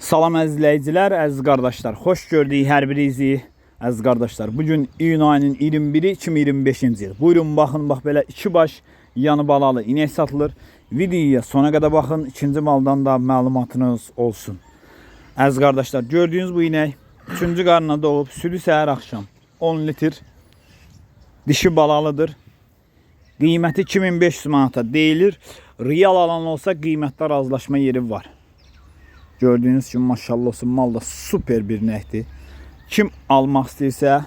Salam əzizləyicilər, əziz qardaşlar. Xoş gördük hər birinizi, əziz qardaşlar. Bugün iyun ayının 21-i 2025-ci il. Buyurun baxın, bax belə iki baş yanı balalı inək satılır. Videoya sona qədər baxın, ikinci maldan da məlumatınız olsun. Əziz qardaşlar, gördüyünüz bu inək 3-cü qarnına doğub, südü səhər axşam 10 litr. Dişi balalıdır. Qiyməti 2500 manata deyilir. Real alan olsa qiymətdə razılaşma yeri var. Gördüğünüz gibi maşallah olsun, mal da süper bir inəkdir. Kim almaq istəyirsə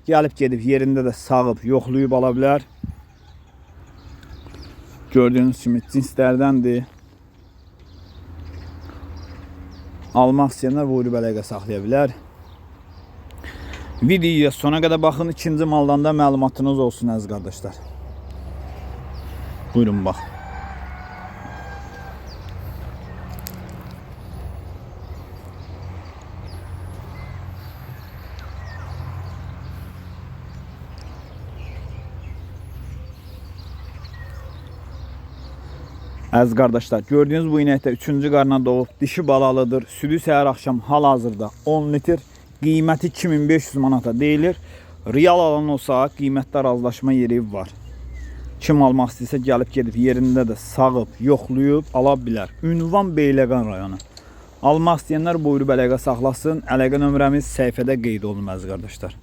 gəlib gedib yerində də sağıb yoxlayıb ala bilər. Gördüğünüz kimi cinslərdəndir. Almaq istəyənlər buyurub əlaqə saxlaya bilər. Videoya sona qədər baxın, ikinci maldan da məlumatınız olsun əziz qardaşlar. Buyurun bax. Əziz qardaşlar, gördüğünüz bu inəkdə 3-cü qarna doğub, dişi balalıdır. Südü səhər axşam hal-hazırda 10 litr. Qiyməti 2500 manata deyilir. Real alan olsa qiymətdə razılaşma yeri var. Kim almaq istəyirsə gəlib gedib yerində də sağıb, yoxlayıb ala bilər. Ünvan Beyləqan rayonu. Almaq istəyənlər buyurub əlaqə saxlasın. Əlaqə nömrəmiz səhifədə qeyd olunur əziz qardaşlar.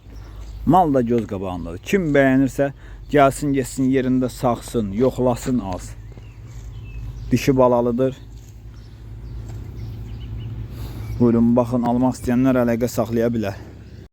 Mal da göz qabağındadır. Kim bəyənirsə gəlsin, getsin yerində saxsın, yoxlasın, alsın. Dişi balalıdır. Buyurun baxın, almaq istəyənlər əlaqə saxlaya bilər.